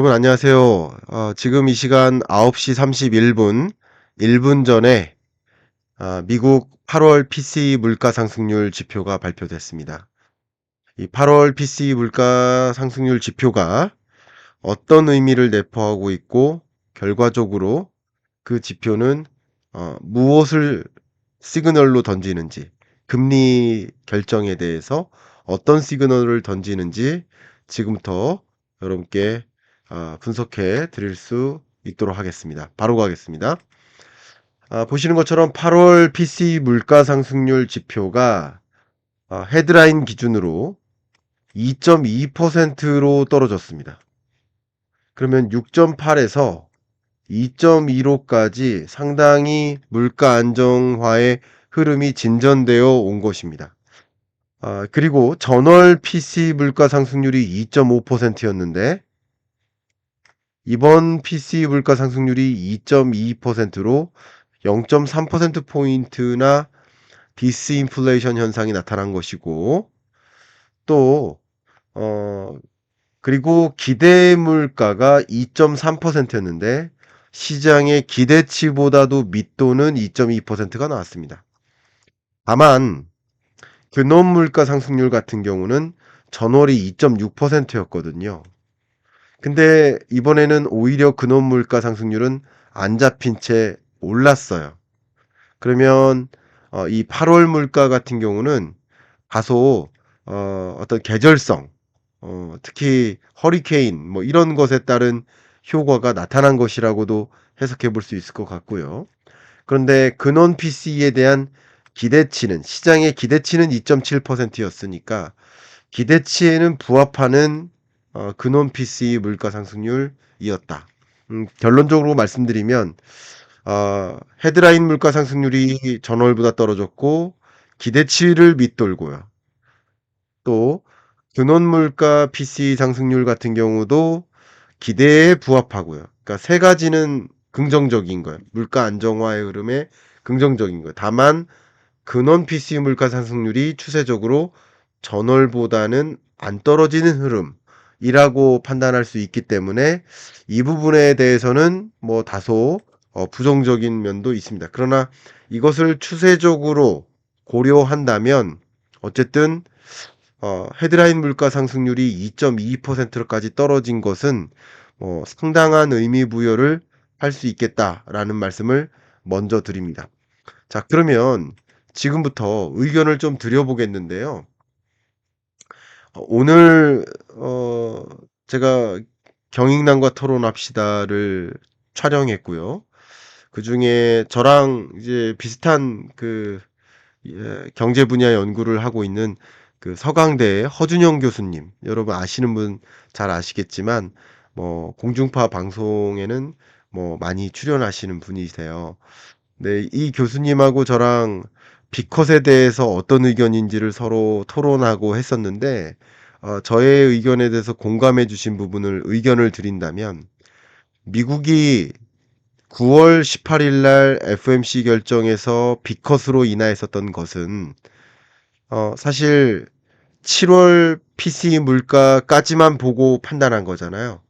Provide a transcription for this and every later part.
여러분 안녕하세요. 지금 이 시간 9시 31분, 1분 전에 미국 8월 PCE 물가 상승률 지표가 발표됐습니다. 이 8월 PCE 물가 상승률 지표가 어떤 의미를 내포하고 있고 결과적으로 그 지표는 무엇을 시그널로 던지는지, 금리 결정에 대해서 어떤 시그널을 던지는지 지금부터 여러분께 분석해 드릴 수 있도록 하겠습니다. 바로 가겠습니다. 보시는 것처럼 8월 PC 물가 상승률 지표가 헤드라인 기준으로 2.2%로 떨어졌습니다. 그러면 6.8에서 2.15까지 상당히 물가 안정화의 흐름이 진전되어 온 것입니다. 그리고 전월 PC 물가 상승률이 2.5%였는데 이번 PC 물가 상승률이 2.2%로 0.3%포인트나 디스인플레이션 현상이 나타난 것이고 또 그리고 기대 물가가 2.3%였는데 시장의 기대치보다도 밑도는 2.2%가 나왔습니다. 다만 근원 물가 상승률 같은 경우는 전월이 2.6%였거든요. 근데 이번에는 오히려 근원 물가 상승률은 안 잡힌 채 올랐어요. 그러면 이 8월 물가 같은 경우는 다소 어떤 계절성, 특히 허리케인 뭐 이런 것에 따른 효과가 나타난 것이라고도 해석해 볼 수 있을 것 같고요. 그런데 근원 PC에 대한 기대치는 시장의 기대치는 2.7%였으니까 기대치에는 부합하는 근원 PC 물가 상승률이었다. 결론적으로 말씀드리면 헤드라인 물가 상승률이 전월보다 떨어졌고 기대치를 밑돌고요. 또 근원 물가 PC 상승률 같은 경우도 기대에 부합하고요. 그러니까 세 가지는 긍정적인 거예요. 물가 안정화의 흐름에 긍정적인 거예요. 다만 근원 PC 물가 상승률이 추세적으로 전월보다는 안 떨어지는 흐름이라고 판단할 수 있기 때문에 이 부분에 대해서는 뭐 다소 부정적인 면도 있습니다. 그러나 이것을 추세적으로 고려한다면 어쨌든 헤드라인 물가 상승률이 2.22%까지 떨어진 것은 상당한 의미 부여를 할 수 있겠다라는 말씀을 먼저 드립니다. 자, 그러면 지금부터 의견을 좀 드려보겠는데요. 오늘 제가 경익남과 토론합시다를 촬영했고요. 그중에 저랑 이제 비슷한 경제 분야 연구를 하고 있는 그 서강대의 허준영 교수님, 여러분 아시는 분 잘 아시겠지만 뭐 공중파 방송에는 뭐 많이 출연하시는 분이세요. 네, 이 교수님하고 저랑 비컷에 대해서 어떤 의견인지를 서로 토론하고 했었는데, 저의 의견에 대해서 공감해 주신 부분을 의견을 드린다면, 미국이 9월 18일 날 FOMC 결정에서 비컷으로 인하했었던 것은, 사실 7월 PCE 물가까지만 보고 판단한 거잖아요.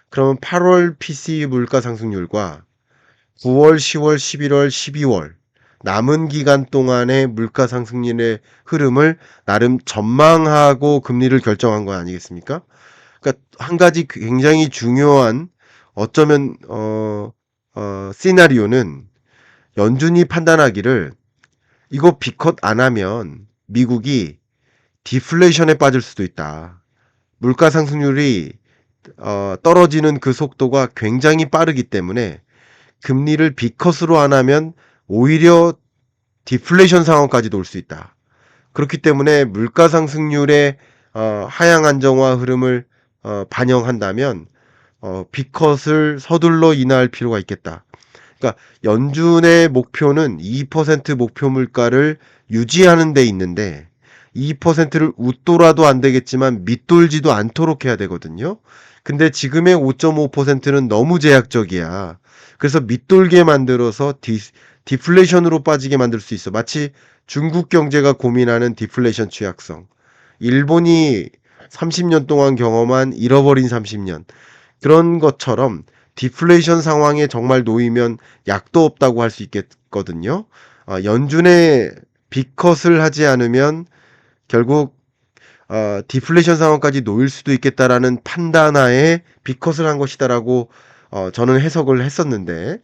그러면 8월 PCE 물가 상승률과 9월, 10월, 11월, 12월 남은 기간 동안의 물가 상승률의 흐름을 나름 전망하고 금리를 결정한 거 아니겠습니까? 그러니까 한 가지 굉장히 중요한 어쩌면 시나리오는 연준이 판단하기를 이거 비컷 안 하면 미국이 디플레이션에 빠질 수도 있다. 물가 상승률이 떨어지는 그 속도가 굉장히 빠르기 때문에 금리를 B컷으로 안 하면 오히려 디플레이션 상황까지도 올 수 있다. 그렇기 때문에 물가 상승률의 하향 안정화 흐름을 반영한다면 B컷을 서둘러 인하할 필요가 있겠다. 그러니까 연준의 목표는 2% 목표 물가를 유지하는 데 있는데 2%를 웃돌아도 안 되겠지만 밑돌지도 않도록 해야 되거든요. 근데 지금의 5.5%는 너무 제약적이야. 그래서 밑돌게 만들어서 디플레이션으로 빠지게 만들 수 있어. 마치 중국 경제가 고민하는 디플레이션 취약성. 일본이 30년 동안 경험한 잃어버린 30년. 그런 것처럼 디플레이션 상황에 정말 놓이면 약도 없다고 할 수 있겠거든요. 연준의 빅컷을 하지 않으면 결국 디플레이션 상황까지 놓일 수도 있겠다라는 판단하에 빅컷을 한 것이다라고 저는 해석을 했었는데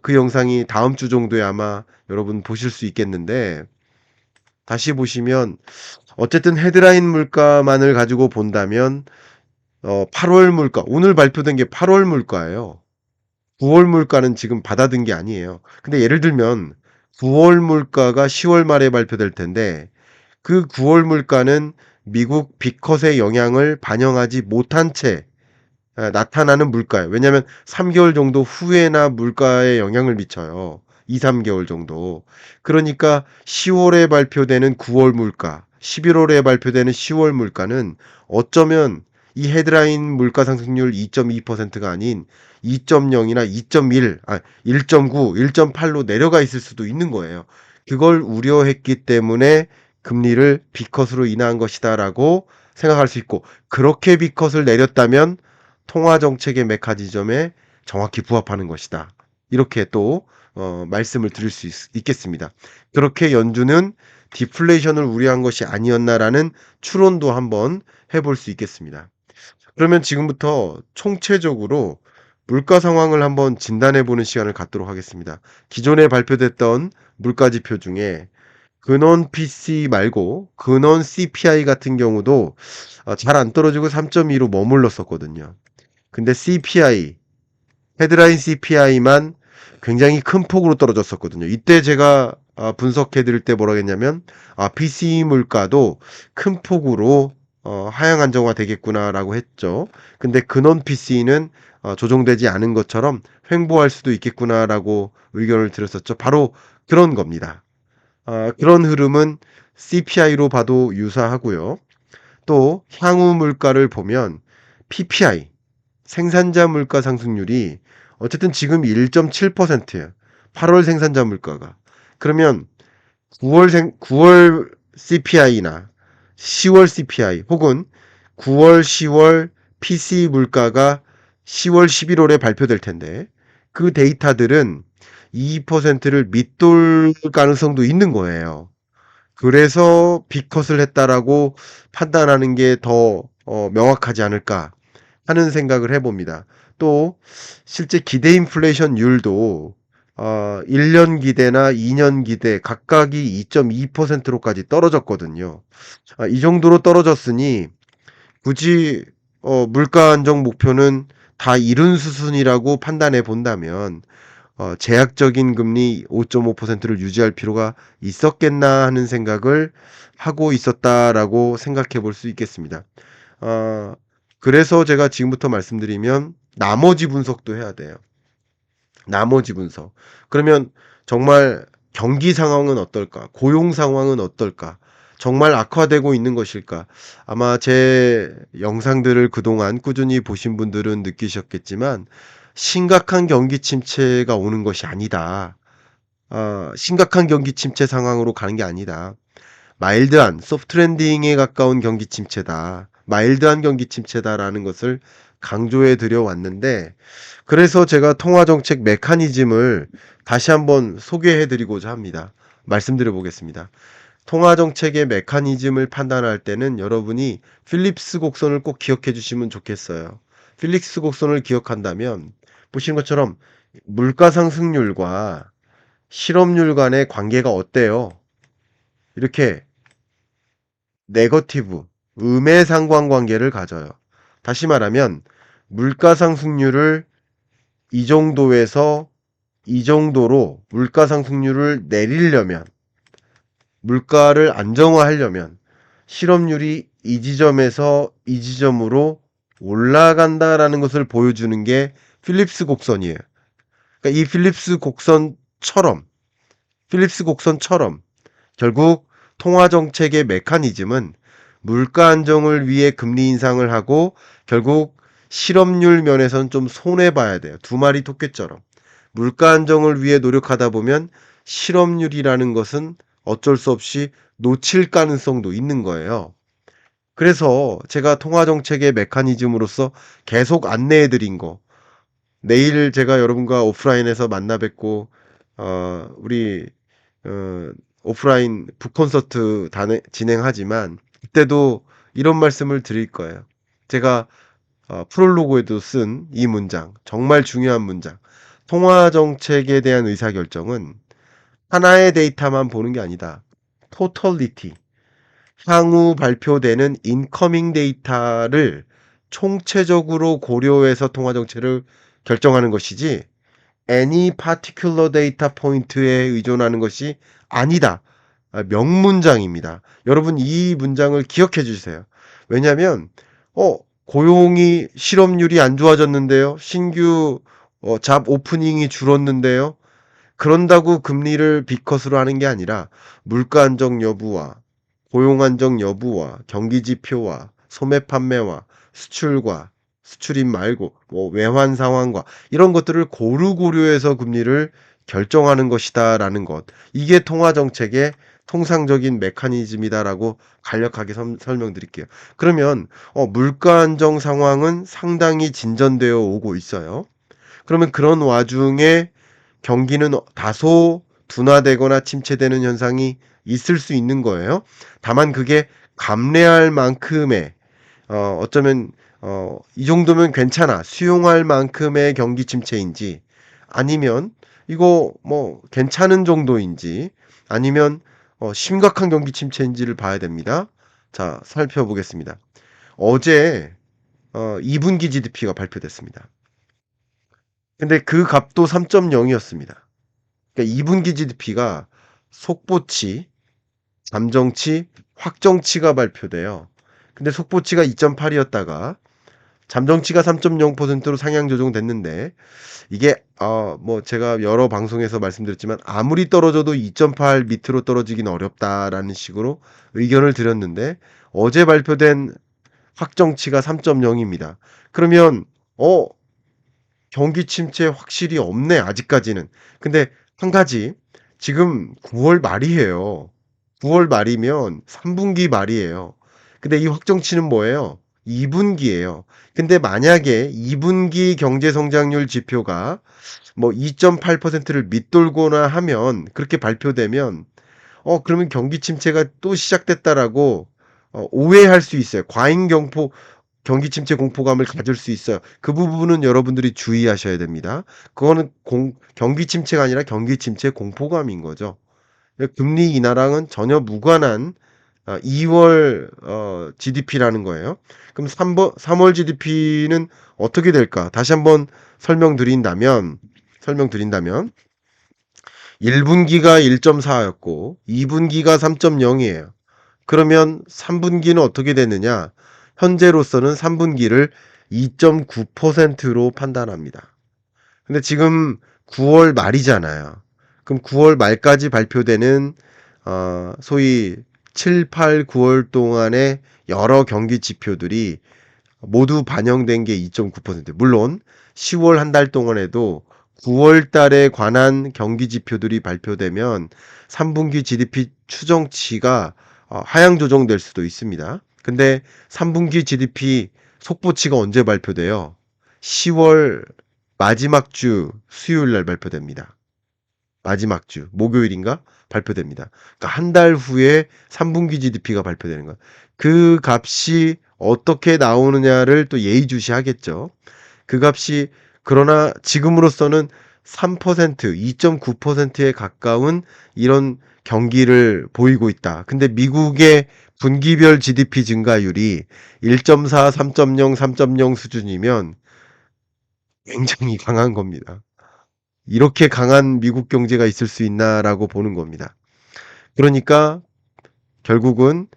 그 영상이 다음 주 정도에 아마 여러분 보실 수 있겠는데 다시 보시면 어쨌든 헤드라인 물가만을 가지고 본다면 8월 물가 오늘 발표된 게 8월 물가예요. 9월 물가는 지금 받아든 게 아니에요. 근데 예를 들면 9월 물가가 10월 말에 발표될 텐데 그 9월 물가는 미국 빅컷의 영향을 반영하지 못한 채 나타나는 물가예요. 왜냐하면 3개월 정도 후에나 물가에 영향을 미쳐요. 2-3개월 정도. 그러니까 10월에 발표되는 9월 물가, 11월에 발표되는 10월 물가는 어쩌면 이 헤드라인 물가 상승률 2.2%가 아닌 2.0이나 2.1, 1.9, 1.8로 내려가 있을 수도 있는 거예요. 그걸 우려했기 때문에 금리를 B컷으로 인하한 것이다라고 생각할 수 있고 그렇게 B컷을 내렸다면 통화 정책의 메커니즘에 정확히 부합하는 것이다. 이렇게 또 말씀을 드릴 수 있겠습니다. 그렇게 연준은 디플레이션을 우려한 것이 아니었나라는 추론도 한번 해볼 수 있겠습니다. 그러면 지금부터 총체적으로 물가 상황을 한번 진단해 보는 시간을 갖도록 하겠습니다. 기존에 발표됐던 물가 지표 중에 근원 PC 말고 근원 CPI 같은 경우도 잘 안 떨어지고 3.2로 머물렀었거든요. 근데 CPI, 헤드라인 CPI만 굉장히 큰 폭으로 떨어졌었거든요. 이때 제가 분석해 드릴 때 뭐라고 했냐면 PCE 물가도 큰 폭으로 하향 안정화 되겠구나라고 했죠. 근데 근원 PCE는 조정되지 않은 것처럼 횡보할 수도 있겠구나라고 의견을 드렸었죠. 바로 그런 겁니다. 그런 흐름은 CPI로 봐도 유사하고요. 또 향후 물가를 보면 PPI, 생산자 물가 상승률이 어쨌든 지금 1.7%예요. 8월 생산자 물가가. 그러면 9월 CPI나 10월 CPI 혹은 9월, 10월 PC 물가가 10월, 11월에 발표될 텐데 그 데이터들은 2%를 밑돌 가능성도 있는 거예요. 그래서 B컷을 했다라고 판단하는 게 더 명확하지 않을까 하는 생각을 해봅니다. 또 실제 기대 인플레이션율도 1년 기대나 2년 기대 각각이 2.2%로까지 떨어졌거든요. 이 정도로 떨어졌으니 굳이 물가 안정 목표는 다 이룬 수순이라고 판단해 본다면 제약적인 금리 5.5%를 유지할 필요가 있었겠나 하는 생각을 하고 있었다라고 생각해 볼 수 있겠습니다. 어, 그래서 제가 지금부터 말씀드리면 나머지 분석도 해야 돼요. 나머지 분석. 그러면 정말 경기 상황은 어떨까? 고용 상황은 어떨까? 정말 악화되고 있는 것일까? 아마 제 영상들을 그동안 꾸준히 보신 분들은 느끼셨겠지만 심각한 경기 침체가 오는 것이 아니다. 심각한 경기 침체 상황으로 가는 게 아니다. 마일드한 소프트 랜딩에 가까운 경기 침체다. 마일드한 경기 침체다라는 것을 강조해 드려 왔는데 그래서 제가 통화 정책 메커니즘을 다시 한번 소개해 드리고자 합니다. 말씀드려 보겠습니다. 통화 정책의 메커니즘을 판단할 때는 여러분이 필립스 곡선을 꼭 기억해 주시면 좋겠어요. 필립스 곡선을 기억한다면 보시는 것처럼 물가 상승률과 실업률 간의 관계가 어때요? 이렇게 네거티브, 음의 상관관계를 가져요. 다시 말하면 물가 상승률을 이 정도에서 이 정도로 물가 상승률을 내리려면 물가를 안정화하려면 실업률이 이 지점에서 이 지점으로 올라간다라는 것을 보여주는 게 필립스 곡선이에요. 그러니까 이 필립스 곡선처럼 결국 통화 정책의 메커니즘은 물가 안정을 위해 금리 인상을 하고 결국 실업률 면에서는 좀 손해 봐야 돼요. 두 마리 토끼처럼. 물가 안정을 위해 노력하다 보면 실업률이라는 것은 어쩔 수 없이 놓칠 가능성도 있는 거예요. 그래서 제가 통화 정책의 메커니즘으로서 계속 안내해 드린 거, 내일 제가 여러분과 오프라인에서 만나 뵙고 우리 어, 오프라인 북콘서트 진행하지만 그때도 이런 말씀을 드릴 거예요. 제가 프롤로그에도 쓴 이 문장, 정말 중요한 문장. 통화 정책에 대한 의사결정은 하나의 데이터만 보는 게 아니다. 토털리티, 향후 발표되는 인커밍 데이터를 총체적으로 고려해서 통화 정책을 결정하는 것이지 any particular data point에 의존하는 것이 아니다. 명문장입니다. 여러분 이 문장을 기억해 주세요. 왜냐하면 고용이 실업률이 안 좋아졌는데요. 신규 잡 오프닝이 줄었는데요. 그런다고 금리를 B컷으로 하는 게 아니라 물가 안정 여부와 고용 안정 여부와 경기 지표와 소매 판매와 수출과 수출입 말고 뭐 외환 상황과 이런 것들을 고루고려해서 금리를 결정하는 것이다라는 것. 이게 통화 정책의 통상적인 메커니즘이다라고 간략하게 설명드릴게요. 그러면 물가 안정 상황은 상당히 진전되어 오고 있어요. 그러면 그런 와중에 경기는 다소 둔화되거나 침체되는 현상이 있을 수 있는 거예요. 다만 그게 감내할 만큼의 어쩌면 이 정도면 괜찮아. 수용할 만큼의 경기 침체인지 아니면 이거 뭐 괜찮은 정도인지 아니면 심각한 경기 침체인지를 봐야 됩니다. 자, 살펴보겠습니다. 어제 2분기 GDP가 발표됐습니다. 근데 그 값도 3.0이었습니다. 그러니까 2분기 GDP가 속보치, 잠정치, 확정치가 발표돼요. 근데 속보치가 2.8이었다가 잠정치가 3.0%로 상향 조정됐는데 이게 뭐 제가 여러 방송에서 말씀드렸지만 아무리 떨어져도 2.8 밑으로 떨어지긴 어렵다라는 식으로 의견을 드렸는데 어제 발표된 확정치가 3.0입니다. 그러면 경기 침체 확실히 없네, 아직까지는. 근데 한 가지, 지금 9월 말이에요. 9월 말이면 3분기 말이에요. 근데 이 확정치는 뭐예요? 2분기예요. 근데 만약에 2분기 경제 성장률 지표가 뭐 2.8%를 밑돌거나 하면 그렇게 발표되면 그러면 경기 침체가 또 시작됐다라고 오해할 수 있어요. 과잉 경기 침체 공포감을 가질 수 있어요. 그 부분은 여러분들이 주의하셔야 됩니다. 그거는 경기 침체가 아니라 경기 침체 공포감인 거죠. 금리 인하랑은 전혀 무관한 2월 GDP라는 거예요. 그럼 3월 GDP는 어떻게 될까? 다시 한번 설명드린다면 1분기가 1.4였고 2분기가 3.0이에요. 그러면 3분기는 어떻게 되느냐? 현재로서는 3분기를 2.9%로 판단합니다. 근데 지금 9월 말이잖아요. 그럼 9월 말까지 발표되는 소위 7, 8, 9월 동안의 여러 경기 지표들이 모두 반영된 게 2.9%. 물론 10월 한 달 동안에도 9월 달에 관한 경기 지표들이 발표되면 3분기 GDP 추정치가 하향 조정될 수도 있습니다. 근데 3분기 GDP 속보치가 언제 발표돼요? 10월 마지막 주 수요일 날 발표됩니다. 마지막 주 목요일인가 발표됩니다. 그러니까 한 달 후에 3분기 GDP가 발표되는 거예요. 그 값이 어떻게 나오느냐를 또 예의주시하겠죠. 그 값이 그러나 지금으로서는 3%, 2.9%에 가까운 이런 경기를 보이고 있다. 근데 미국의 분기별 GDP 증가율이 1.4, 3.0, 3.0 수준이면 굉장히 강한 겁니다. 이렇게 강한 미국 경제가 있을 수 있나라고 보는 겁니다. 그러니까 결국은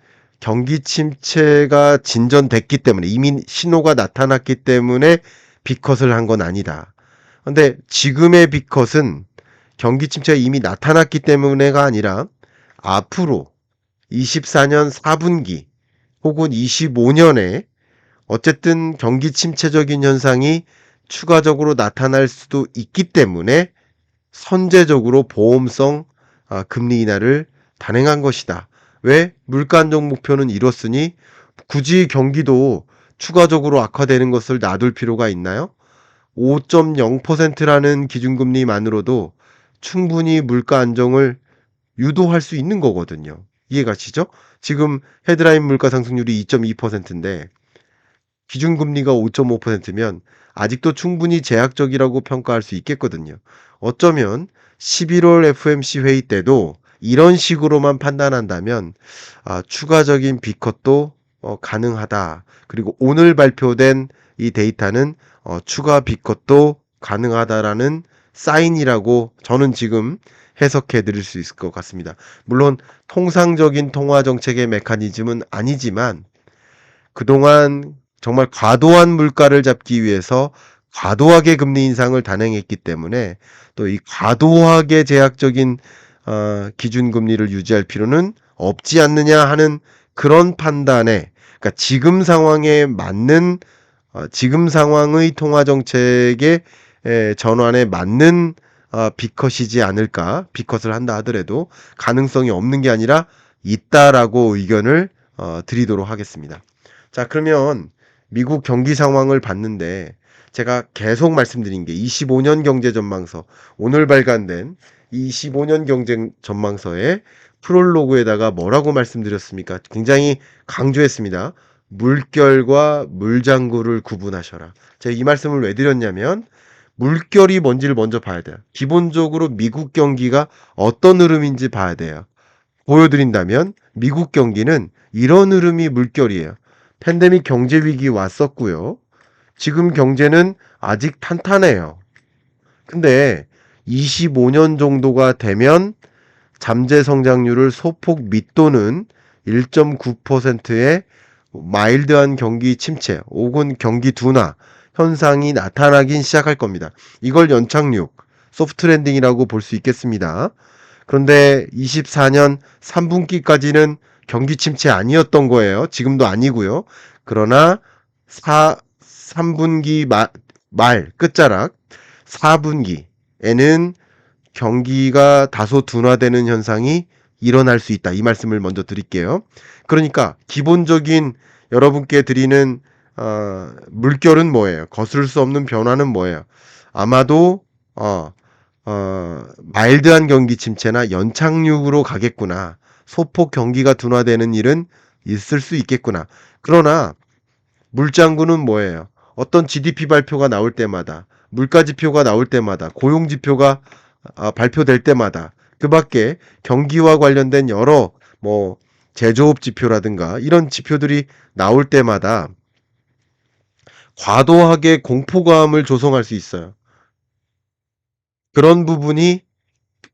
경기 침체가 진전됐기 때문에 이미 신호가 나타났기 때문에 B컷을 한 건 아니다. 근데 지금의 B컷은 경기 침체가 이미 나타났기 때문에가 아니라 앞으로 24년 4분기 혹은 25년에 어쨌든 경기 침체적인 현상이 추가적으로 나타날 수도 있기 때문에 선제적으로 보험성 금리 인하를 단행한 것이다. 왜? 물가 안정 목표는 이뤘으니 굳이 경기도 추가적으로 악화되는 것을 놔둘 필요가 있나요? 5.0%라는 기준금리만으로도 충분히 물가 안정을 유도할 수 있는 거거든요. 이해가시죠? 지금 헤드라인 물가 상승률이 2.2%인데 기준금리가 5.5%면 아직도 충분히 제약적이라고 평가할 수 있겠거든요. 어쩌면 11월 FOMC 회의 때도 이런 식으로만 판단한다면 추가적인 B컷도 가능하다. 그리고 오늘 발표된 이 데이터는 추가 B컷도 가능하다라는 사인이라고 저는 지금 해석해 드릴 수 있을 것 같습니다. 물론 통상적인 통화 정책의 메커니즘은 아니지만 그동안 정말 과도한 물가를 잡기 위해서 과도하게 금리 인상을 단행했기 때문에 또 이 과도하게 제약적인 기준 금리를 유지할 필요는 없지 않느냐 하는 그런 판단에, 그러니까 지금 상황에 맞는 지금 상황의 통화 정책의 전환에 맞는 B컷이지 않을까. B컷을 한다 하더라도 가능성이 없는 게 아니라 있다라고 의견을 드리도록 하겠습니다. 자, 그러면 미국 경기 상황을 봤는데 제가 계속 말씀드린 게 25년 경제 전망서, 오늘 발간된 25년 경제 전망서의 프롤로그에다가 뭐라고 말씀드렸습니까? 굉장히 강조했습니다. 물결과 물장구를 구분하셔라. 제가 이 말씀을 왜 드렸냐면 물결이 뭔지를 먼저 봐야 돼요. 기본적으로 미국 경기가 어떤 흐름인지 봐야 돼요. 보여드린다면 미국 경기는 이런 흐름이 물결이에요. 팬데믹 경제 위기 왔었고요. 지금 경제는 아직 탄탄해요. 근데 25년 정도가 되면 잠재 성장률을 소폭 밑도는 1.9%의 마일드한 경기 침체 혹은 경기 둔화 현상이 나타나긴 시작할 겁니다. 이걸 연착륙, 소프트 랜딩이라고 볼 수 있겠습니다. 그런데 24년 3분기까지는 경기 침체 아니었던 거예요. 지금도 아니고요. 그러나 3분기 말 끝자락 4분기에는 경기가 다소 둔화되는 현상이 일어날 수 있다. 이 말씀을 먼저 드릴게요. 그러니까 기본적인 여러분께 드리는 물결은 뭐예요? 거스를 수 없는 변화는 뭐예요? 아마도 마일드한 경기 침체나 연착륙으로 가겠구나. 소폭 경기가 둔화되는 일은 있을 수 있겠구나. 그러나 물장구는 뭐예요? 어떤 GDP 발표가 나올 때마다, 물가 지표가 나올 때마다, 고용 지표가 발표될 때마다, 그 밖에 경기와 관련된 여러 뭐 제조업 지표라든가 이런 지표들이 나올 때마다 과도하게 공포감을 조성할 수 있어요. 그런 부분이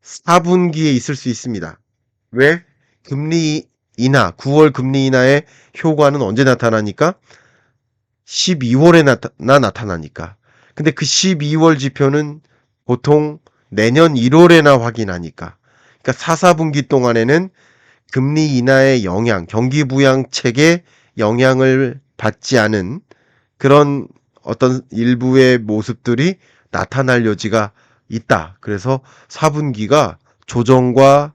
4분기에 있을 수 있습니다. 왜? 금리 인하, 9월 금리 인하의 효과는 언제 나타나니까? 12월에 나타나니까. 근데 그 12월 지표는 보통 내년 1월에나 확인하니까. 그러니까 4, 4분기 동안에는 금리 인하의 영향, 경기 부양책의 영향을 받지 않은 그런 어떤 일부의 모습들이 나타날 여지가 있다. 그래서 4분기가 조정과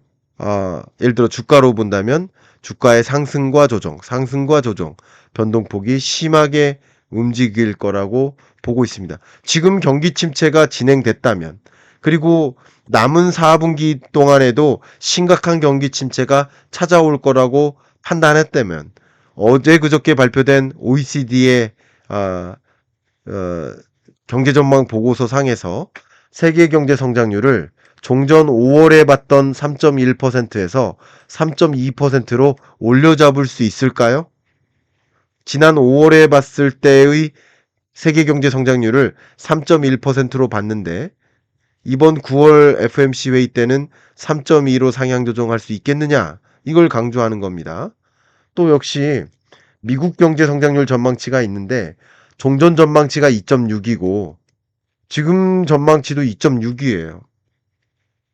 예를 들어 주가로 본다면 주가의 상승과 조정, 상승과 조정, 변동폭이 심하게 움직일 거라고 보고 있습니다. 지금 경기 침체가 진행됐다면, 그리고 남은 4분기 동안에도 심각한 경기 침체가 찾아올 거라고 판단했다면, 어제 그저께 발표된 OECD의 경제 전망 보고서 상에서 세계 경제 성장률을 종전 5월에 봤던 3.1%에서 3.2%로 올려잡을 수 있을까요? 지난 5월에 봤을 때의 세계 경제 성장률을 3.1%로 봤는데 이번 9월 FOMC 회의 때는 3.2로 상향 조정할 수 있겠느냐? 이걸 강조하는 겁니다. 또 역시 미국 경제 성장률 전망치가 있는데 종전 전망치가 2.6이고 지금 전망치도 2.6이에요.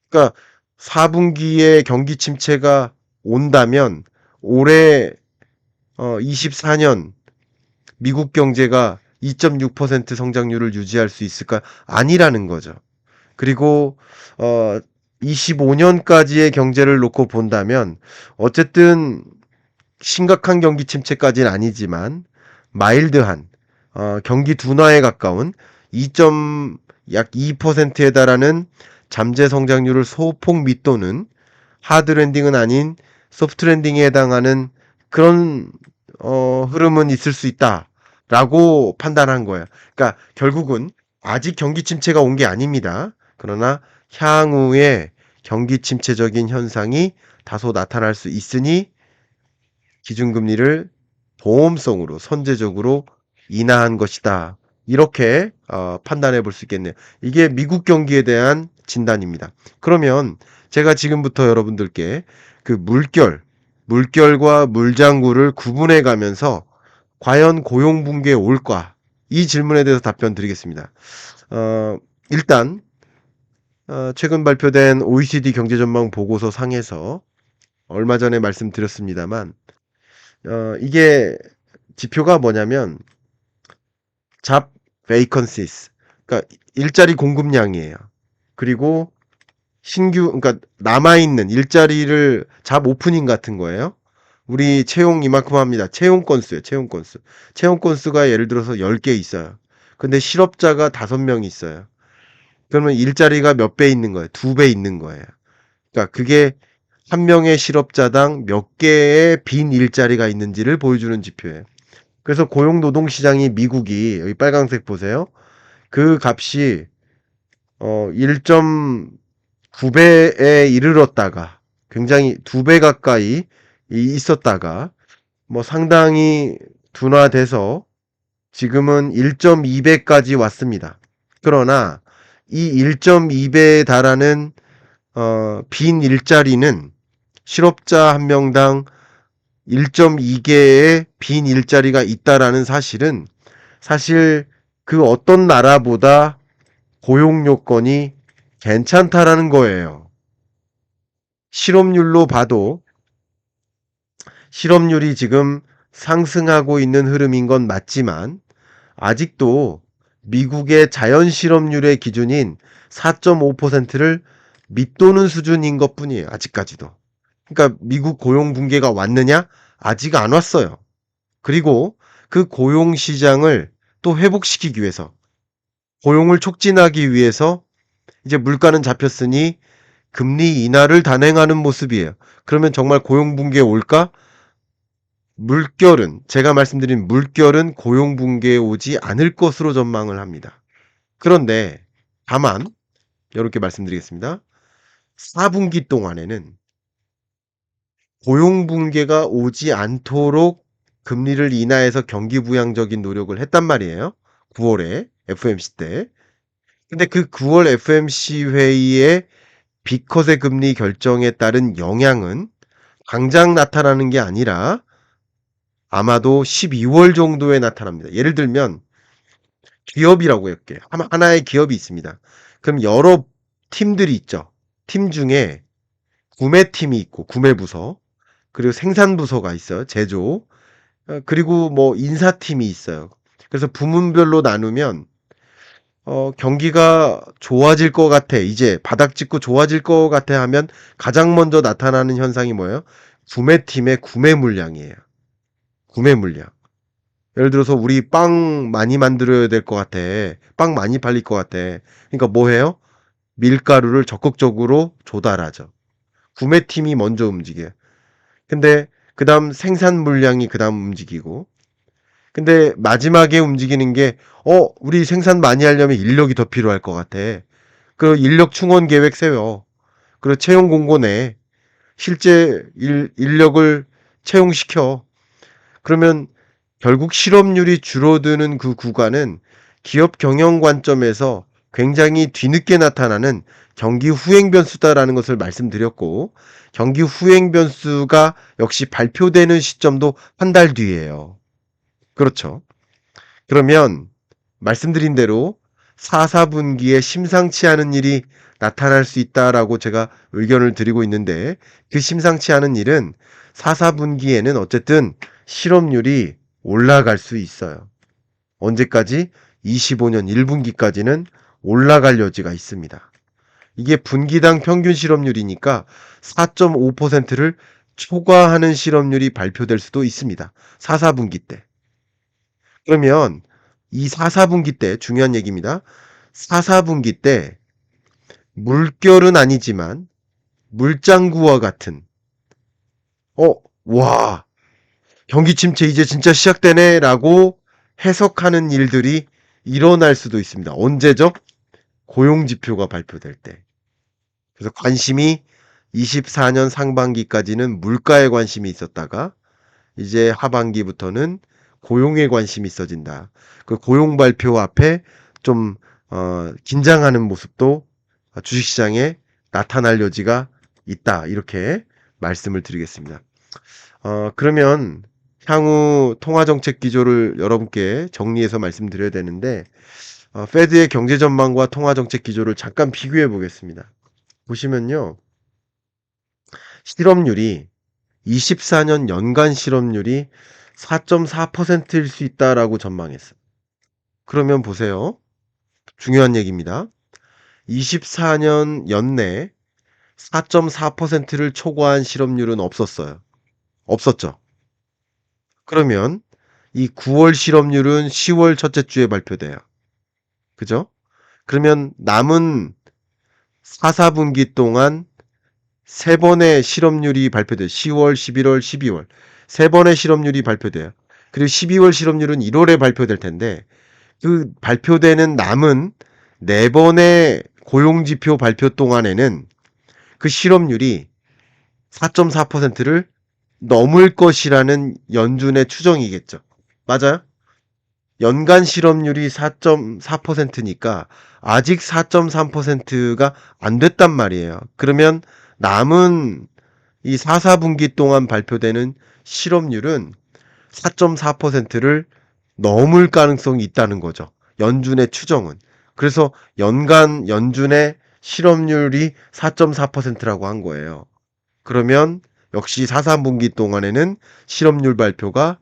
그러니까 4분기에 경기 침체가 온다면 올해 24년 미국 경제가 2.6% 성장률을 유지할 수 있을까? 아니라는 거죠. 그리고 25년까지의 경제를 놓고 본다면 어쨌든 심각한 경기 침체까지는 아니지만 마일드한 경기 둔화에 가까운 약 2%에 달하는 잠재 성장률을 소폭 밑도는 하드 랜딩은 아닌 소프트 랜딩에 해당하는 그런 흐름은 있을 수 있다라고 판단한 거예요. 그러니까 결국은 아직 경기 침체가 온 게 아닙니다. 그러나 향후에 경기 침체적인 현상이 다소 나타날 수 있으니 기준금리를 보험성으로 선제적으로 인하한 것이다. 이렇게 판단해 볼 수 있겠네요. 이게 미국 경기에 대한 진단입니다. 그러면 제가 지금부터 여러분들께 그 물결과 물장구를 구분해 가면서 과연 고용붕괴 올까? 이 질문에 대해서 답변 드리겠습니다. 일단 최근 발표된 OECD 경제전망 보고서 상에서 얼마 전에 말씀드렸습니다만 이게 지표가 뭐냐면 잡 vacancies, 그러니까 일자리 공급량이에요. 그리고 그러니까 남아있는 일자리를 잡 오프닝 같은 거예요. 우리 채용 이만큼 합니다. 채용 건수예요. 채용 건수. 채용 건수가 예를 들어서 10개 있어요. 근데 실업자가 5명 있어요. 그러면 일자리가 몇 배 있는 거예요? 2배 있는 거예요. 그러니까 그게 한 명의 실업자당 몇 개의 빈 일자리가 있는지를 보여주는 지표예요. 그래서 고용노동시장이 미국이 여기 빨간색 보세요. 그 값이 1.9배에 이르렀다가 굉장히 2배 가까이 있었다가 뭐 상당히 둔화돼서 지금은 1.2배까지 왔습니다. 그러나 이 1.2배에 달하는 빈 일자리는 실업자 한 명당 1.2개의 빈 일자리가 있다라는 사실은 사실 그 어떤 나라보다 고용 요건이 괜찮다라는 거예요. 실업률로 봐도 실업률이 지금 상승하고 있는 흐름인 건 맞지만 아직도 미국의 자연 실업률의 기준인 4.5%를 밑도는 수준인 것 뿐이에요. 아직까지도. 그러니까 미국 고용 붕괴가 왔느냐? 아직 안 왔어요. 그리고 그 고용 시장을 또 회복시키기 위해서 고용을 촉진하기 위해서 이제 물가는 잡혔으니 금리 인하를 단행하는 모습이에요. 그러면 정말 고용 붕괴 올까? 제가 말씀드린 물결은 고용 붕괴에 오지 않을 것으로 전망을 합니다. 그런데 다만 이렇게 말씀드리겠습니다. 4분기 동안에는 고용 붕괴가 오지 않도록 금리를 인하해서 경기 부양적인 노력을 했단 말이에요. 9월에 FOMC 때. 근데 그 9월 FOMC 회의의 비컷의 금리 결정에 따른 영향은 당장 나타나는 게 아니라 아마도 12월 정도에 나타납니다. 예를 들면 기업이라고 할게요. 하나의 기업이 있습니다. 그럼 여러 팀들이 있죠. 팀 중에 구매팀이 있고 구매부서, 그리고 생산부서가 있어요. 제조. 그리고 뭐 인사팀이 있어요. 그래서 부문별로 나누면 경기가 좋아질 것 같아. 이제 바닥 짚고 좋아질 것 같아 하면 가장 먼저 나타나는 현상이 뭐예요? 구매팀의 구매 물량이에요. 구매 물량. 예를 들어서 우리 빵 많이 만들어야 될 것 같아. 빵 많이 팔릴 것 같아. 그러니까 뭐 해요? 밀가루를 적극적으로 조달하죠. 구매팀이 먼저 움직여요. 근데 그다음 생산 물량이 그다음 움직이고, 근데 마지막에 움직이는 게 우리 생산 많이 하려면 인력이 더 필요할 것 같아. 그 인력 충원 계획 세워. 그리고 채용 공고 내. 실제 인력을 채용시켜. 그러면 결국 실업률이 줄어드는 그 구간은 기업 경영 관점에서 굉장히 뒤늦게 나타나는 경기 후행 변수다라는 것을 말씀드렸고, 경기 후행 변수가 역시 발표되는 시점도 한 달 뒤예요. 그렇죠. 그러면 말씀드린 대로 4, 4분기에 심상치 않은 일이 나타날 수 있다라고 제가 의견을 드리고 있는데, 그 심상치 않은 일은 4, 4분기에는 어쨌든 실업률이 올라갈 수 있어요. 언제까지? 25년 1분기까지는 올라갈 여지가 있습니다. 이게 분기당 평균 실업률이니까 4.5%를 초과하는 실업률이 발표될 수도 있습니다. 4, 4분기 때. 그러면 이 4, 4분기 때 중요한 얘기입니다. 4, 4분기 때 물결은 아니지만 물장구와 같은 어, 와, 경기 침체 이제 진짜 시작되네라고 해석하는 일들이 일어날 수도 있습니다. 언제죠? 고용 지표가 발표될 때. 그래서 관심이 24년 상반기까지는 물가에 관심이 있었다가 이제 하반기부터는 고용에 관심이 있어진다. 그 고용 발표 앞에 좀 긴장하는 모습도 주식시장에 나타날 여지가 있다. 이렇게 말씀을 드리겠습니다. 그러면 향후 통화정책 기조를 여러분께 정리해서 말씀드려야 되는데 페드의 경제 전망과 통화정책 기조를 잠깐 비교해 보겠습니다. 보시면요. 실업률이 24년 연간 실업률이 4.4%일 수 있다라고 전망했어요. 그러면 보세요. 중요한 얘기입니다. 24년 연내 4.4%를 초과한 실업률은 없었어요. 없었죠. 그러면 이 9월 실업률은 10월 첫째 주에 발표돼요. 그죠? 그러면 남은 4, 4분기 동안 세 번의 실업률이 발표돼요. 10월, 11월, 12월. 세 번의 실업률이 발표돼요. 그리고 12월 실업률은 1월에 발표될 텐데 그 발표되는 남은 네 번의 고용지표 발표 동안에는 그 실업률이 4.4%를 넘을 것이라는 연준의 추정이겠죠. 맞아요? 연간 실업률이 4.4%니까 아직 4.3%가 안 됐단 말이에요. 그러면 남은 이 4, 4분기 동안 발표되는 실업률은 4.4%를 넘을 가능성이 있다는 거죠. 연준의 추정은. 그래서 연간 연준의 실업률이 4.4%라고 한 거예요. 그러면 역시 4, 3분기 동안에는 실업률 발표가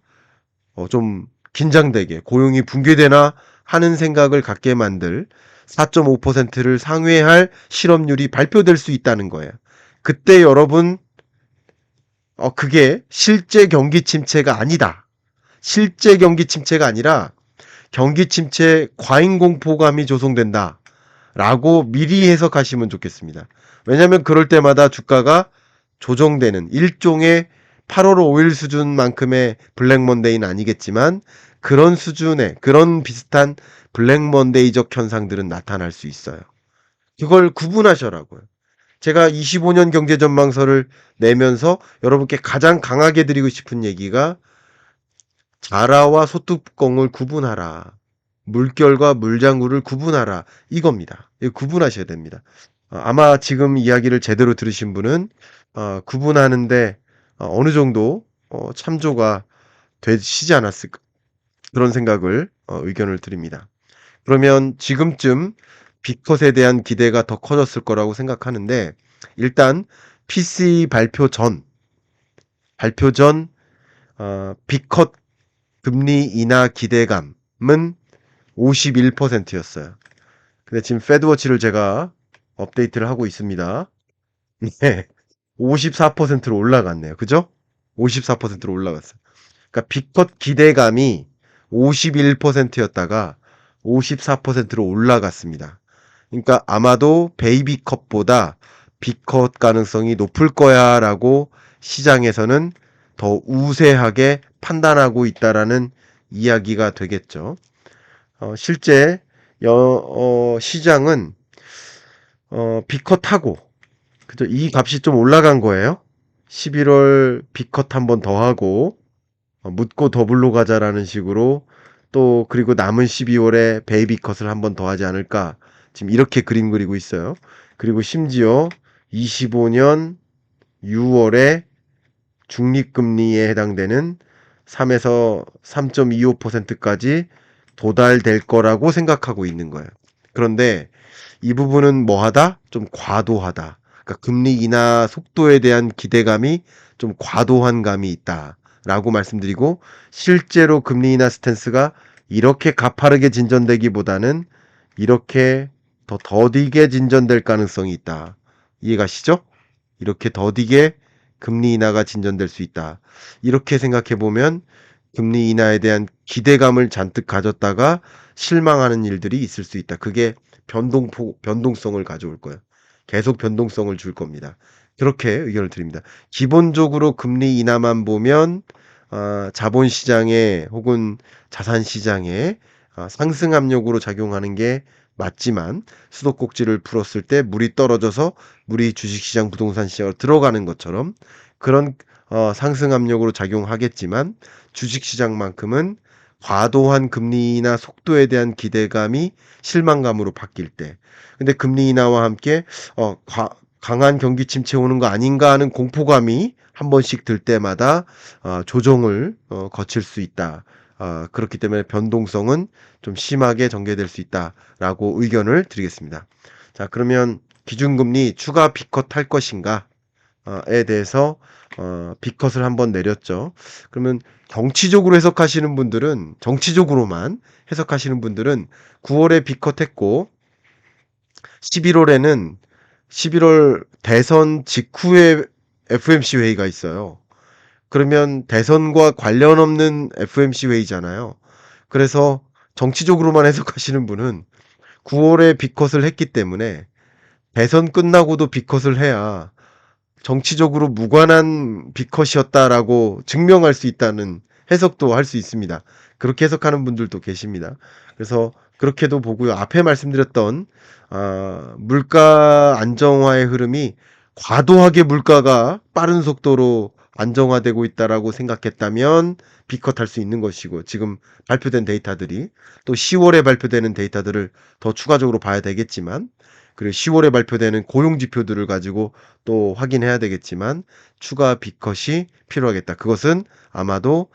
좀 긴장되게 고용이 붕괴되나 하는 생각을 갖게 만들 4.5%를 상회할 실업률이 발표될 수 있다는 거예요. 그때 여러분 그게 실제 경기 침체가 아니다. 실제 경기 침체가 아니라 경기 침체 과잉 공포감이 조성된다. 라고 미리 해석하시면 좋겠습니다. 왜냐하면 그럴 때마다 주가가 조정되는 일종의 8월 5일 수준만큼의 블랙 먼데이는 아니겠지만 그런 수준의 그런 비슷한 블랙 먼데이적 현상들은 나타날 수 있어요. 그걸 구분하셔라고요. 제가 25년 경제 전망서를 내면서 여러분께 가장 강하게 드리고 싶은 얘기가 자라와 소뚜껑을 구분하라. 물결과 물장구를 구분하라. 이겁니다. 이거 구분하셔야 됩니다. 아마 지금 이야기를 제대로 들으신 분은 구분하는데 어느 정도 참조가 되시지 않았을까 그런 생각을 의견을 드립니다. 그러면 지금쯤 비컷에 대한 기대가 더 커졌을 거라고 생각하는데 일단 PC 발표 전 비컷 금리 인하 기대감은 51%였어요. 근데 지금 페드워치를 제가 업데이트를 하고 있습니다. 네. 54%로 올라갔네요. 그죠? 54%로 올라갔어요. 그러니까 비컷 기대감이 51%였다가 54%로 올라갔습니다. 그러니까 아마도 베이비컷보다 비컷 가능성이 높을 거야라고 시장에서는 더 우세하게 판단하고 있다라는 이야기가 되겠죠. 실제 시장은 비컷하고 그죠? 이 값이 좀 올라간 거예요. 11월 비컷 한 번 더 하고 묻고 더블로 가자라는 식으로 또 그리고 남은 12월에 베이비 컷을 한 번 더 하지 않을까 지금 이렇게 그림 그리고 있어요. 그리고 심지어 25년 6월에 중립금리에 해당되는 3에서 3.25%까지 도달될 거라고 생각하고 있는 거예요. 그런데 이 부분은 뭐하다? 좀 과도하다. 그러니까 금리 인하 속도에 대한 기대감이 좀 과도한 감이 있다라고 말씀드리고 실제로 금리 인하 스탠스가 이렇게 가파르게 진전되기보다는 이렇게 더 더디게 진전될 가능성이 있다. 이해가시죠? 이렇게 더디게 금리 인하가 진전될 수 있다. 이렇게 생각해 보면 금리 인하에 대한 기대감을 잔뜩 가졌다가 실망하는 일들이 있을 수 있다. 그게 변동성을 가져올 거예요. 계속 변동성을 줄 겁니다. 그렇게 의견을 드립니다. 기본적으로 금리 인하만 보면 자본시장에 혹은 자산시장에 상승 압력으로 작용하는 게 맞지만 수도꼭지를 풀었을 때 물이 떨어져서 물이 주식시장, 부동산 시장으로 들어가는 것처럼 그런 상승 압력으로 작용하겠지만 주식시장만큼은 과도한 금리 인하 속도에 대한 기대감이 실망감으로 바뀔 때, 근데 금리 인하와 함께 강한 경기 침체 오는 거 아닌가 하는 공포감이 한 번씩 들 때마다 조정을 거칠 수 있다. 그렇기 때문에 변동성은 좀 심하게 전개될 수 있다라고 의견을 드리겠습니다. 자, 그러면 기준금리 추가 B컷 할 것인가? 에 대해서 B컷을 한번 내렸죠. 그러면 정치적으로만 해석하시는 분들은 9월에 B컷 했고 11월에는 11월 대선 직후에 FMC 회의가 있어요. 그러면 대선과 관련 없는 FMC 회의잖아요. 그래서 정치적으로만 해석하시는 분은 9월에 B컷을 했기 때문에 대선 끝나고도 B컷을 해야 정치적으로 무관한 B컷이었다라고 증명할 수 있다는 해석도 할 수 있습니다. 그렇게 해석하는 분들도 계십니다. 그래서 그렇게도 보고요. 앞에 말씀드렸던 물가 안정화의 흐름이 과도하게 물가가 빠른 속도로 안정화되고 있다라고 생각했다면 B컷 할 수 있는 것이고, 지금 발표된 데이터들이 또 10월에 발표되는 데이터들을 더 추가적으로 봐야 되겠지만, 그리고 10월에 발표되는 고용 지표들을 가지고 또 확인해야 되겠지만 추가 B컷이 필요하겠다. 그것은 아마도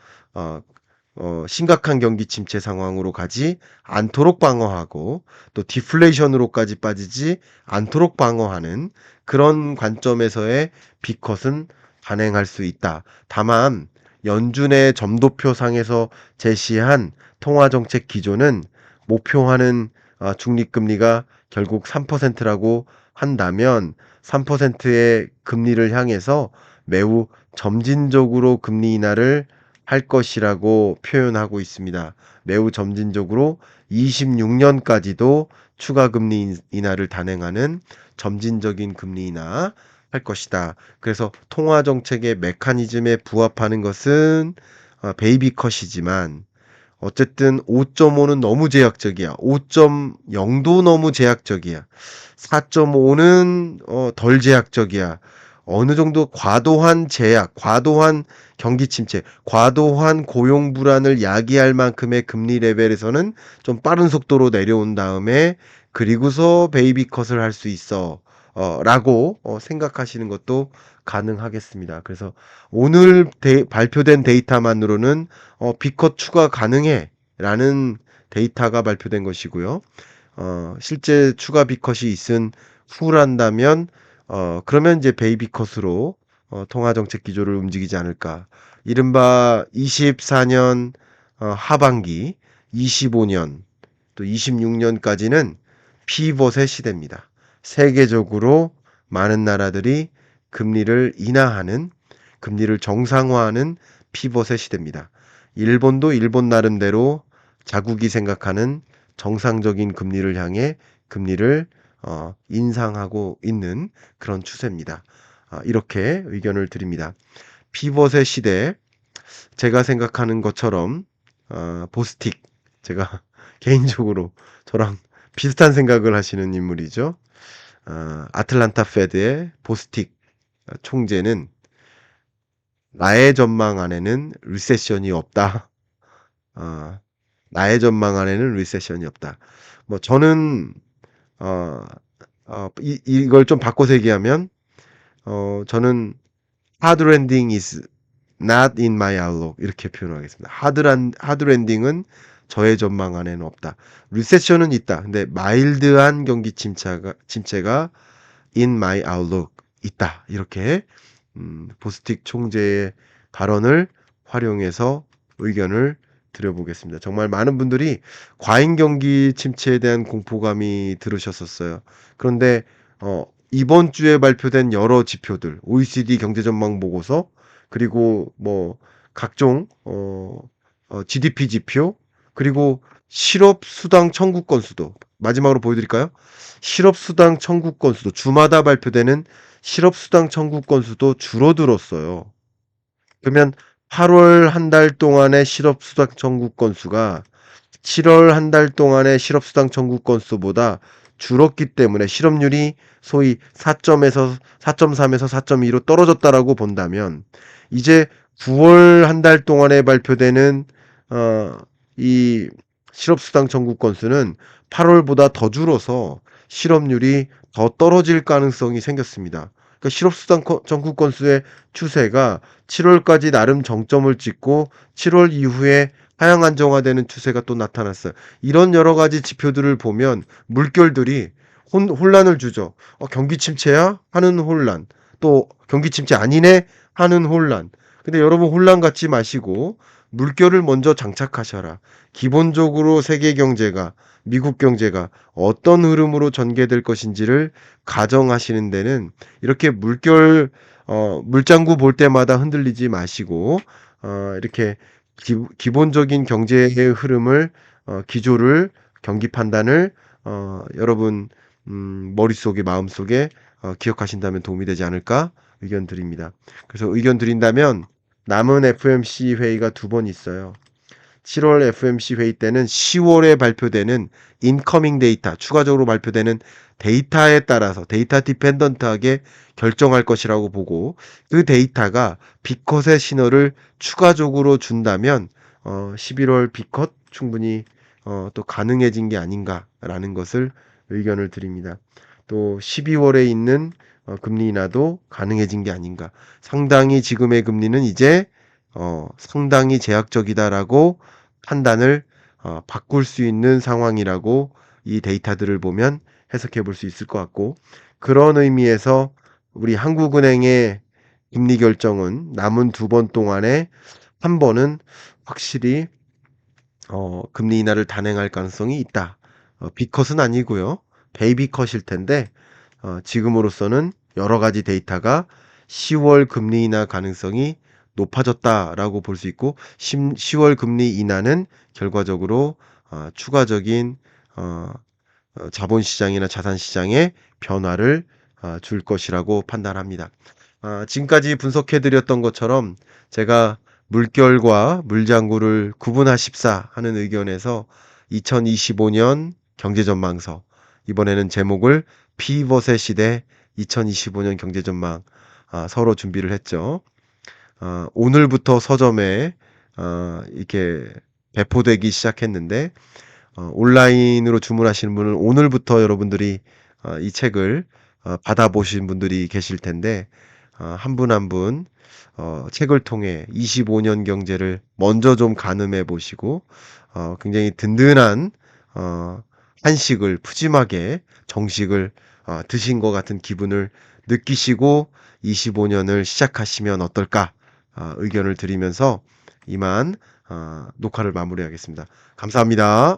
심각한 경기 침체 상황으로 가지 않도록 방어하고 또 디플레이션으로까지 빠지지 않도록 방어하는 그런 관점에서의 B컷은 단행할 수 있다. 다만 연준의 점도표상에서 제시한 통화정책 기조는 목표하는 중립금리가 결국 3%라고 한다면 3%의 금리를 향해서 매우 점진적으로 금리 인하를 할 것이라고 표현하고 있습니다. 매우 점진적으로 26년까지도 추가 금리 인하를 단행하는 점진적인 금리 인하 할 것이다. 그래서 통화 정책의 메커니즘에 부합하는 것은 베이비 컷이지만 어쨌든 5.5는 너무 제약적이야. 5.0도 너무 제약적이야. 4.5는 덜 제약적이야. 어느 정도 과도한 제약, 과도한 경기 침체, 과도한 고용 불안을 야기할 만큼의 금리 레벨에서는 좀 빠른 속도로 내려온 다음에 그리고서 베이비 컷을 할 수 있어. 라고 생각하시는 것도 가능하겠습니다. 그래서 오늘 발표된 데이터만으로는 B컷 추가 가능해 라는 데이터가 발표된 것이고요. 실제 추가 B컷이 있은 후란다면 그러면 이제 베이비 컷으로 통화정책 기조를 움직이지 않을까. 이른바 24년 하반기, 25년, 또 26년까지는 피벗의 시대입니다. 세계적으로 많은 나라들이 금리를 인하하는, 금리를 정상화하는 피벗의 시대입니다. 일본도 일본 나름대로 자국이 생각하는 정상적인 금리를 향해 금리를 인상하고 있는 그런 추세입니다. 이렇게 의견을 드립니다. 피벗의 시대, 제가 생각하는 것처럼 보스틱, 제가 개인적으로 저랑 비슷한 생각을 하시는 인물이죠. 아틀란타 페드의 보스틱 총재는 나의 전망 안에는 리세션이 없다. 어, 나의 전망 안에는 리세션이 없다. 뭐 저는 어, 이걸 좀 바꿔서 얘기하면 저는 hard landing is not in my outlook 이렇게 표현하겠습니다. 하드 랜딩은 저의 전망 안에는 없다. 리세션은 있다. 근데 마일드한 경기 침체가 in my outlook 있다. 이렇게 보스틱 총재의 발언을 활용해서 의견을 드려보겠습니다. 정말 많은 분들이 과잉 경기 침체에 대한 공포감이 들으셨었어요. 그런데 이번 주에 발표된 여러 지표들, OECD 경제전망 보고서, 그리고 뭐 각종 GDP 지표, 그리고 실업수당 청구 건수도 마지막으로 보여드릴까요? 실업수당 청구 건수도 주마다 발표되는 실업수당 청구 건수도 줄어들었어요. 그러면 8월 한 달 동안의 실업수당 청구 건수가 7월 한 달 동안의 실업수당 청구 건수보다 줄었기 때문에 실업률이 소위 4.3에서 4.2로 떨어졌다라고 본다면 이제 9월 한 달 동안에 발표되는 어, 이 실업수당 청구 건수는 8월보다 더 줄어서 실업률이 더 떨어질 가능성이 생겼습니다. 그러니까 실업수당 청구 건수의 추세가 7월까지 나름 정점을 찍고 7월 이후에 하향 안정화되는 추세가 또 나타났어요. 이런 여러 가지 지표들을 보면 물결들이 혼란을 주죠. 경기 침체야? 하는 혼란. 또 경기 침체 아니네? 하는 혼란. 근데 여러분 혼란 갖지 마시고 물결을 먼저 장착하셔라. 기본적으로 세계 경제가, 미국 경제가 어떤 흐름으로 전개될 것인지를 가정하시는 데는 이렇게 물장구 볼 때마다 흔들리지 마시고, 이렇게 기본적인 경제의 흐름을, 기조를, 경기 판단을, 여러분, 머릿속에, 마음속에, 기억하신다면 도움이 되지 않을까 의견 드립니다. 그래서 의견 드린다면 남은 FMC 회의가 두 번 있어요. 7월 FMC 회의 때는 10월에 발표되는 인커밍 데이터, 추가적으로 발표되는 데이터에 따라서 데이터 디펜던트하게 결정할 것이라고 보고 그 데이터가 비컷의 신호를 추가적으로 준다면 11월 비컷 충분히 또 가능해진 게 아닌가라는 것을 의견을 드립니다. 또 12월에 있는 금리 인하도 가능해진 게 아닌가. 상당히 지금의 금리는 이제 상당히 제약적이다라고 판단을 바꿀 수 있는 상황이라고 이 데이터들을 보면 해석해 볼 수 있을 것 같고 그런 의미에서 우리 한국은행의 금리 결정은 남은 두 번 동안에 한 번은 확실히 금리 인하를 단행할 가능성이 있다. B컷은 아니고요. 베이비 컷일 텐데 지금으로서는 여러 가지 데이터가 10월 금리 인하 가능성이 높아졌다라고 볼 수 있고 10월 금리 인하는 결과적으로 추가적인 자본시장이나 자산시장의 변화를 줄 것이라고 판단합니다. 지금까지 분석해 드렸던 것처럼 제가 물결과 물장구를 구분하십사 하는 의견에서 2025년 경제전망서 이번에는 제목을 피벗의 시대 2025년 경제전망 서로 준비를 했죠. 오늘부터 서점에 이렇게 배포되기 시작했는데 온라인으로 주문하시는 분은 오늘부터 여러분들이 이 책을 받아보신 분들이 계실 텐데 한 분 한 분 책을 통해 25년 경제를 먼저 좀 가늠해 보시고 굉장히 든든한 한식을 푸짐하게 정식을 드신 것 같은 기분을 느끼시고 25년을 시작하시면 어떨까 의견을 드리면서 이만 녹화를 마무리하겠습니다. 감사합니다.